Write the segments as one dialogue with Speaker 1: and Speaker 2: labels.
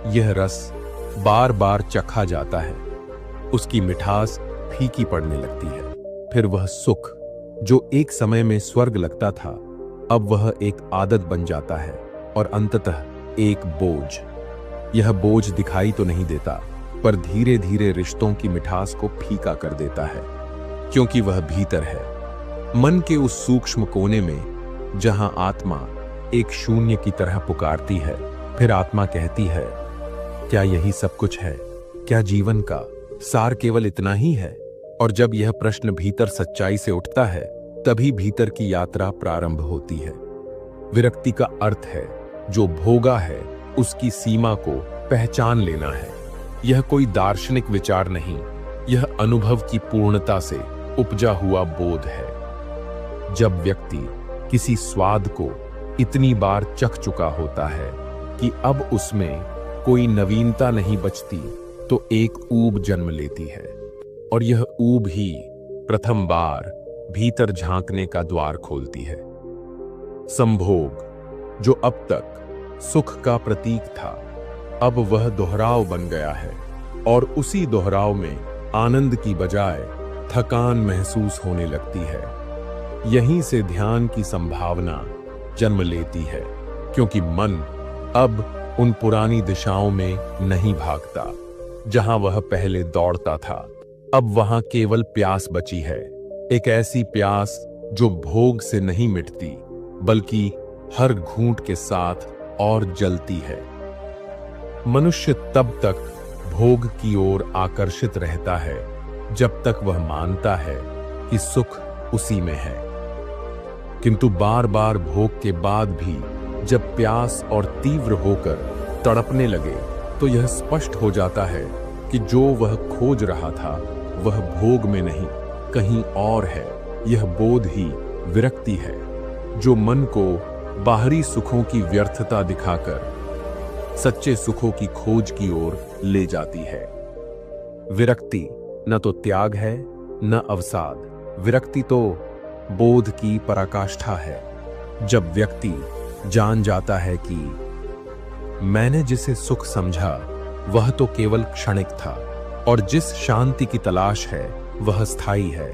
Speaker 1: यह रस बार बार चखा जाता है, उसकी मिठास फीकी पड़ने लगती है। फिर वह सुख जो एक समय में स्वर्ग लगता था, अब वह एक आदत बन जाता है और अंततः एक बोझ। यह बोझ दिखाई तो नहीं देता, पर धीरे धीरे रिश्तों की मिठास को फीका कर देता है, क्योंकि वह भीतर है, मन के उस सूक्ष्म कोने में जहां आत्मा एक शून्य की तरह पुकारती है। फिर आत्मा कहती है, क्या यही सब कुछ है? क्या जीवन का सार केवल इतना ही है? और जब यह प्रश्न भीतर सच्चाई से उठता है, तभी भीतर की यात्रा प्रारंभ होती है। विरक्ति का अर्थ है, जो भोगा है उसकी सीमा को पहचान लेना है। यह कोई दार्शनिक विचार नहीं, यह अनुभव की पूर्णता से उपजा हुआ बोध है। जब व्यक्ति किसी स्वाद को इतनी बार चख चुका होता है कि अब उसमें कोई नवीनता नहीं बचती, तो एक ऊब जन्म लेती है, और यह ऊब ही प्रथम बार भीतर झांकने का द्वार खोलती है। संभोग, जो अब तक सुख का प्रतीक था, अब वह दोहराव बन गया है, और उसी दोहराव में आनंद की बजाय थकान महसूस होने लगती है। यहीं से ध्यान की संभावना जन्म लेती है, क्योंकि मन अब उन पुरानी दिशाओं में नहीं भागता जहां वह पहले दौड़ता था। अब वहां केवल प्यास बची है, एक ऐसी प्यास जो भोग से नहीं मिटती, बल्कि हर घूंट के साथ और जलती है। मनुष्य तब तक भोग की ओर आकर्षित रहता है जब तक वह मानता है कि सुख उसी में है, किंतु बार बार भोग के बाद भी जब प्यास और तीव्र होकर तड़पने लगे, तो यह स्पष्ट हो जाता है कि जो वह खोज रहा था वह भोग में नहीं, कहीं और है। यह बोध ही विरक्ति है, जो मन को बाहरी सुखों की व्यर्थता दिखाकर सच्चे सुखों की खोज की ओर ले जाती है। विरक्ति न तो त्याग है न अवसाद, विरक्ति तो बोध की पराकाष्ठा है। जब व्यक्ति जान जाता है कि मैंने जिसे सुख समझा वह तो केवल क्षणिक था, और जिस शांति की तलाश है वह स्थायी है,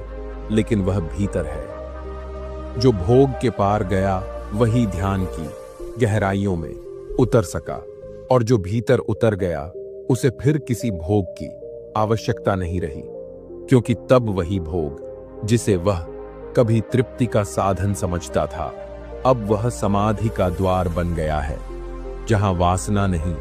Speaker 1: लेकिन वह भीतर है। जो भोग के पार गया वही ध्यान की गहराइयों में उतर सका, और जो भीतर उतर गया उसे फिर किसी भोग की आवश्यकता नहीं रही, क्योंकि तब वही भोग जिसे वह कभी तृप्ति का साधन समझता था, अब वह समाधि का द्वार बन गया है, जहां वासना नहीं